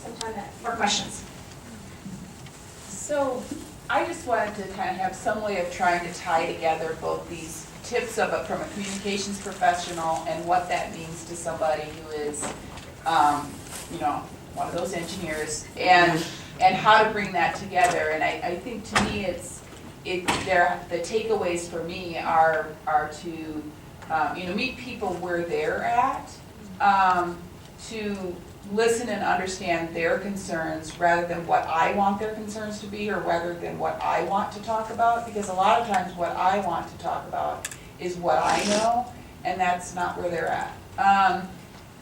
S3: some time for questions.
S2: So I just wanted to kind of have some way of trying to tie together both these tips of it from a communications professional and what that means to somebody who is, one of those engineers, and how to bring that together. And I think to me the takeaways for me are to meet people where they're at, to listen and understand their concerns rather than what I want their concerns to be or rather than what I want to talk about, because a lot of times what I want to talk about is what I know, and that's not where they're at.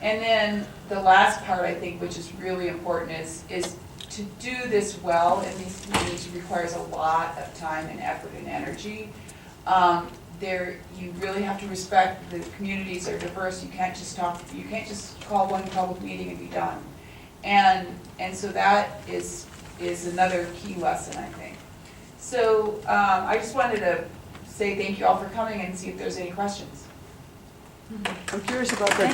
S2: And then the last part, I think, which is really important, is to do this well in these communities requires a lot of time and effort and energy. You really have to respect the communities are diverse. You can't just call one public meeting and be done. And so that is another key lesson, I think. So I just wanted to say thank you all for coming and see if there's any questions.
S4: I'm curious about the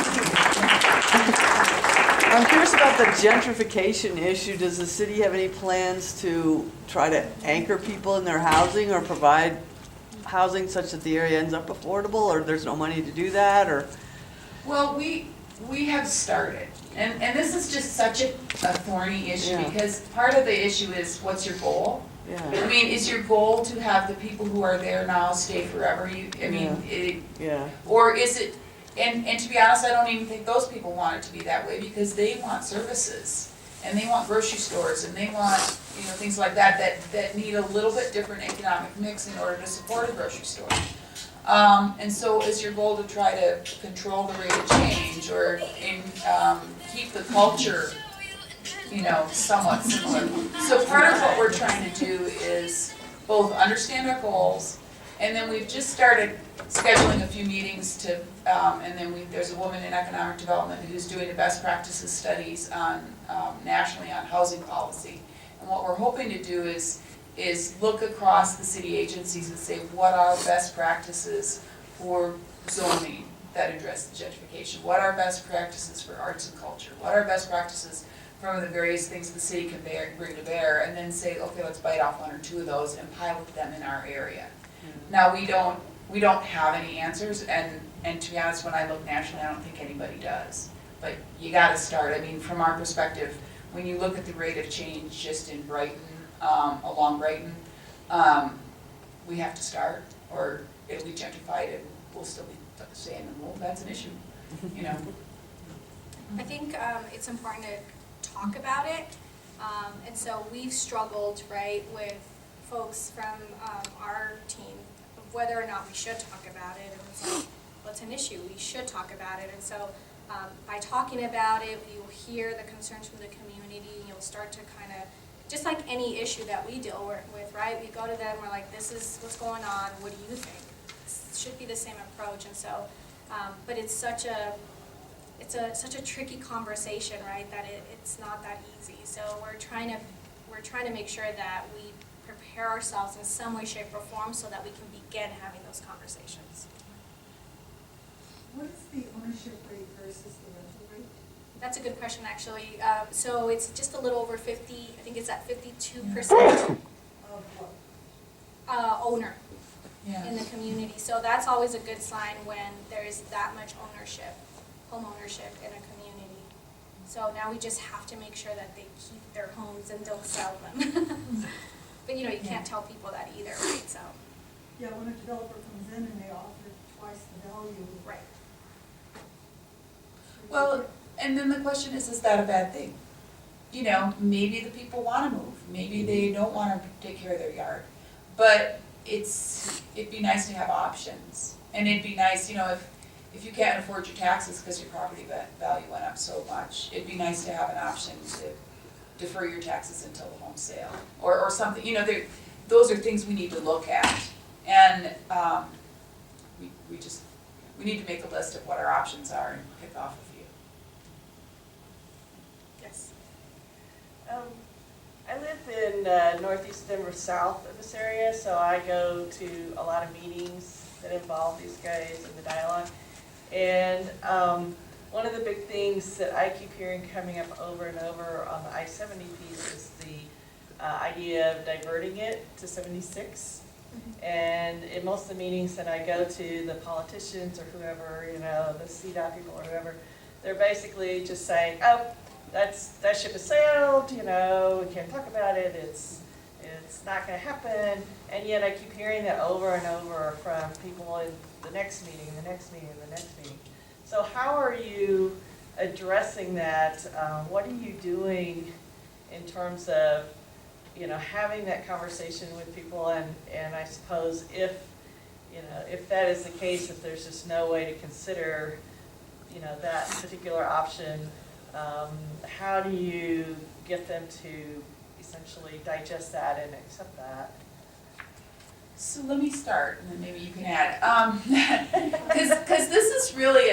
S4: gentrification issue. Does the city have any plans to try to anchor people in their housing or provide housing such that the area ends up affordable, or there's no money to do that, or?
S2: Well, we have started, and this is just such a thorny issue,
S4: Yeah.
S2: because part of the issue is what's your goal?
S4: Yeah.
S2: I mean, is your goal to have the people who are there now stay forever?
S4: Yeah.
S2: Or is it, and to be honest, I don't even think those people want it to be that way, because they want services, and they want grocery stores, and they want, things like that need a little bit different economic mix in order to support a grocery store. And so is your goal to try to control the rate of change or keep the culture, somewhat similar? So part of what we're trying to do is both understand our goals, and then we've just started scheduling a few meetings to, and then there's a woman in economic development who's doing the best practices studies on nationally on housing policy. And what we're hoping to do is look across the city agencies and say, what are best practices for zoning that address the gentrification? What are best practices for arts and culture? What are best practices from the various things the city can bring to bear? And then say, okay, let's bite off one or two of those and pilot them in our area. Now, we don't have any answers, and to be honest, when I look nationally, I don't think anybody does. But you gotta start. I mean, from our perspective, when you look at the rate of change just in Brighton, along Brighton, we have to start, or it'll be gentrified and we'll still be saying, well, that's an issue,
S5: I think it's important to talk about it, and so we've struggled, right, with folks from our team of whether or not we should talk about it, and it's like, well, it's an issue, we should talk about it, and so by talking about it, you'll hear the concerns from the community, you'll start to kind of, just like any issue that we deal with, right, we go to them, we're like, this is what's going on, what do you think? It should be the same approach, and so, but it's such a tricky conversation, right, that it's not that easy. So we're trying to make sure that we prepare ourselves in some way, shape, or form so that we can begin having those conversations.
S6: What is the ownership rate versus the rental rate?
S5: That's a good question, actually. So it's just a little over 50, I think it's at 52%
S6: Of what?
S5: owner
S2: Yeah.
S5: in the community. So that's always a good sign when there is that much ownership, home ownership in a community. So now we just have to make sure that they keep their homes and don't sell them. But you can't tell people that either, right? So.
S6: Yeah, when a developer comes in and they offer twice the value.
S5: Right.
S2: Well, and then the question is that a bad thing? Maybe the people want to move, maybe they don't want to take care of their yard, but it'd be nice to have options. And it'd be nice, if you can't afford your taxes because your property value went up so much, it'd be nice to have an option to defer your taxes until the home sale, or something, those are things we need to look at. And we just, we need to make a list of what our options are and pick off a few. Yes.
S7: I live in northeast Denver, south of this area, so I go to a lot of meetings that involve these guys and the dialogue. And one of the big things that I keep hearing coming up over and over on the I-70 piece is the idea of diverting it to 76. And in most of the meetings that I go to, the politicians or whoever, you know, the CDOT people or whoever, they're basically just saying, oh, that ship has sailed, you know, we can't talk about it, it's not gonna happen. And yet I keep hearing that over and over from people in the next meeting, the next meeting, the next meeting. So how are you addressing that? What are you doing in terms of, you know, having that conversation with people, and I suppose if, you know, if that is the case, if there's just no way to consider, you know, that particular option, how do you get them to essentially digest that and accept that?
S2: So let me start, and then maybe you can add. Because this is really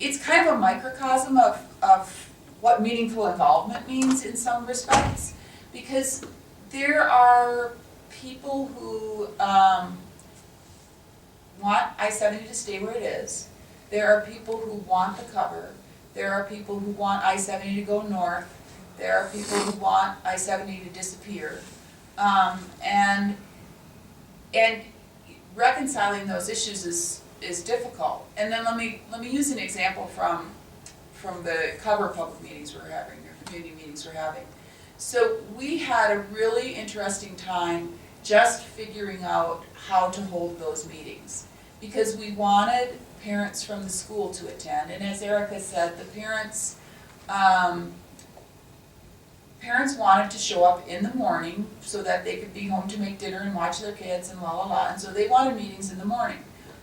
S2: it's kind of a microcosm of what meaningful involvement means in some respects. Because there are people who want I-70 to stay where it is. There are people who want the cover. There are people who want I-70 to go north. There are people who want I-70 to disappear. And reconciling those issues is difficult. And then let me use an example from the cover public meetings we're having, or community meetings we're having. So we had a really interesting time just figuring out how to hold those meetings, because we wanted parents from the school to attend, and as Erica said, the parents wanted to show up in the morning so that they could be home to make dinner and watch their kids and la la la, and so they wanted meetings in the morning.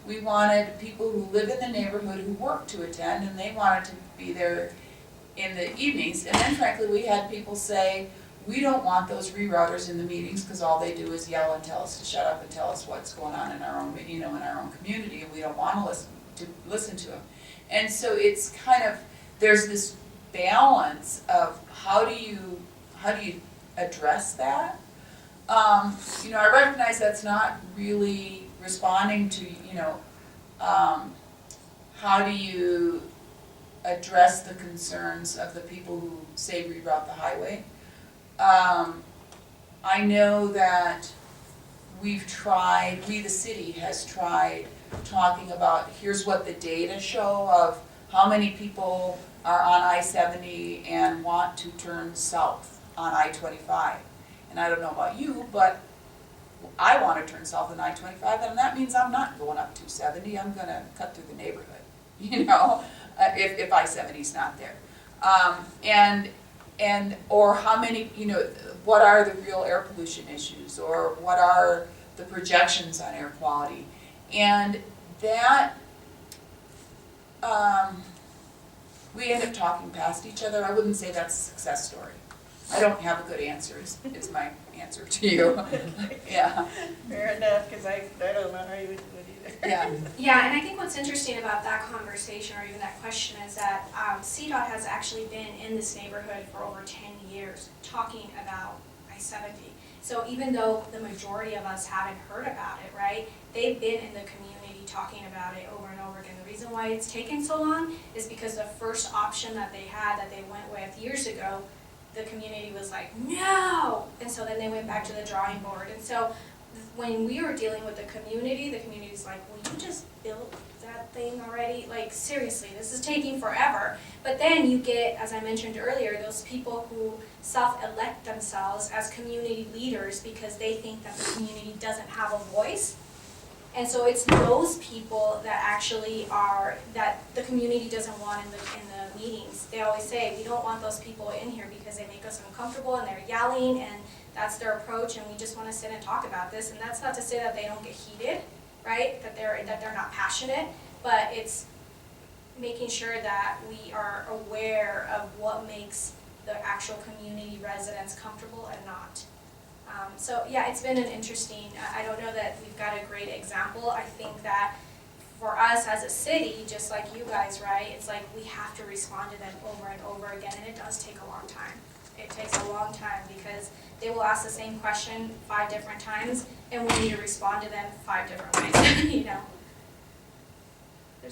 S2: We wanted people who live in the neighborhood who work to attend, and they wanted to be there in the evenings. And then frankly, we had people say, we don't want those rerouters in the meetings because all they do is yell and tell us to shut up and tell us what's going on in our own, you know, in our own community, and we don't want to listen to them. And so it's kind of, there's this balance of how do you address that? You know, I recognize that's not really responding to, you know, how do you address the concerns of the people who say reroute the highway. I know that we've tried, we the city has tried talking about, here's what the data show of how many people are on I-70 and want to turn south on I-25. And I don't know about you, but I want to turn south on I-25, and that means I'm not going up 270, I'm going to cut through the neighborhood, you know, if I-70 is not there. Or how many, you know, what are the real air pollution issues, or what are the projections on air quality? And that, we end up talking past each other. I wouldn't say that's a success story. I don't have a good answer, is my answer to you. Yeah.
S7: Fair enough, because I don't know how you would do it either.
S2: Yeah.
S3: Yeah, and I think what's interesting about that conversation, or even that question, is that CDOT has actually been in this neighborhood for over 10 years talking about I-70. So even though the majority of us haven't heard about it, right, they've been in the community talking about it over and over again. The reason why it's taken so long is because the first option that they had, that they went with years ago, the community was like, no! And so then they went back to the drawing board. And so when we were dealing with the community's like, will you just build that thing already? Like, seriously, this is taking forever. But then you get, as I mentioned earlier, those people who self-elect themselves as community leaders because they think that the community doesn't have a voice. And so it's those people that actually are, that the community doesn't want in the meetings. They always say, we don't want those people in here because they make us uncomfortable and they're yelling, and that's their approach, and we just want to sit and talk about this. And that's not to say that they don't get heated, right? That they're not passionate, but it's making sure that we are aware of what makes the actual community residents comfortable and not. So yeah, it's been an interesting, I don't know that we've got a great example. I think that
S5: for us as a city, just like you guys, right, it's like we have to respond to them over and over again, and it does take a long time. It takes a long time because they will ask the same question 5 different times, and we need to respond to them 5 different ways, you know?
S8: Do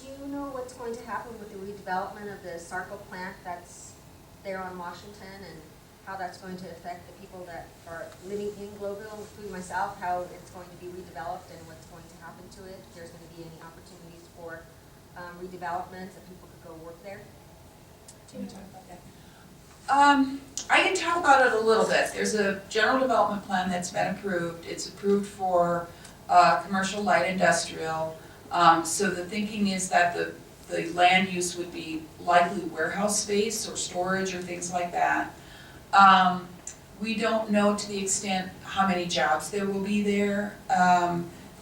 S8: you know what's going to happen with the redevelopment of the Sarco plant that's there on Washington, and how that's going to affect the people that are living in Globeville, including myself, how it's going to be redeveloped and what's going to happen to it? If there's going to be any opportunities for redevelopment, that people could go work there?
S2: Can you talk about that? I can talk about it a little bit. There's a general development plan that's been approved. It's approved for commercial light industrial. So the thinking is that the land use would be likely warehouse space or storage or things like that. We don't know to the extent how many jobs there will be there.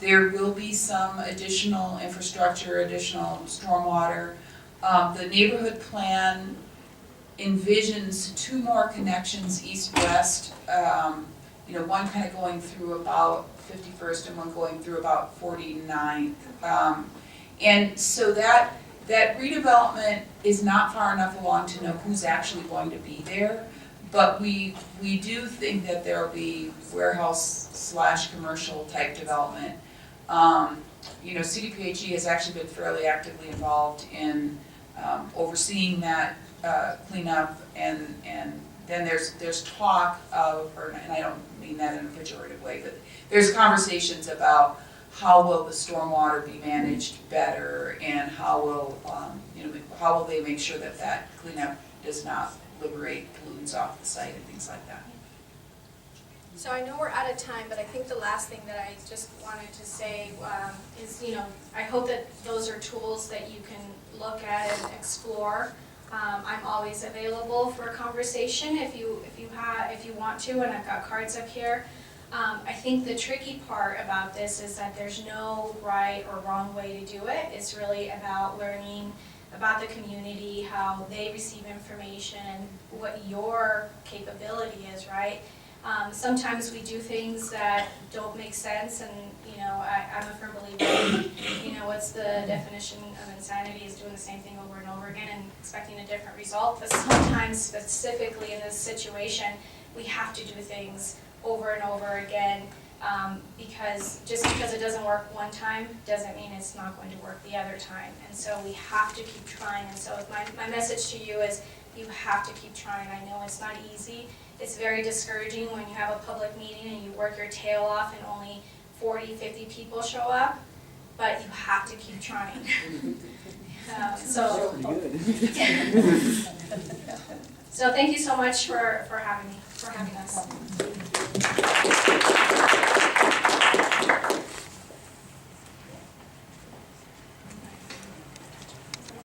S2: There will be some additional infrastructure, additional stormwater. The neighborhood plan envisions 2 more connections east-west, one kind of going through about 51st and one going through about 49th. And so that redevelopment is not far enough along to know who's actually going to be there, but we do think that there will be warehouse/commercial type development. CDPHE has actually been fairly actively involved in overseeing that cleanup, and then there's talk of, and I don't mean that in a pejorative way, but there's conversations about how will the stormwater be managed better, and how will they make sure that cleanup does not liberate pollutants off the site and things like that.
S5: So I know we're out of time, but I think the last thing that I just wanted to say is, I hope that those are tools that you can look at and explore. I'm always available for a conversation if you want to, and I've got cards up here. I think the tricky part about this is that there's no right or wrong way to do it. It's really about learning about the community, how they receive information, and what your capability is, right? Sometimes we do things that don't make sense, and I'm a firm believer in, what's the definition of insanity is doing the same thing over and over again and expecting a different result. But sometimes, specifically in this situation, we have to do things over and over again, because just because it doesn't work one time doesn't mean it's not going to work the other time. And so we have to keep trying. And so my message to you is you have to keep trying. I know it's not easy. It's very discouraging when you have a public meeting and you work your tail off and only 40, 50 people show up, but you have to keep trying. So thank you so much for having us.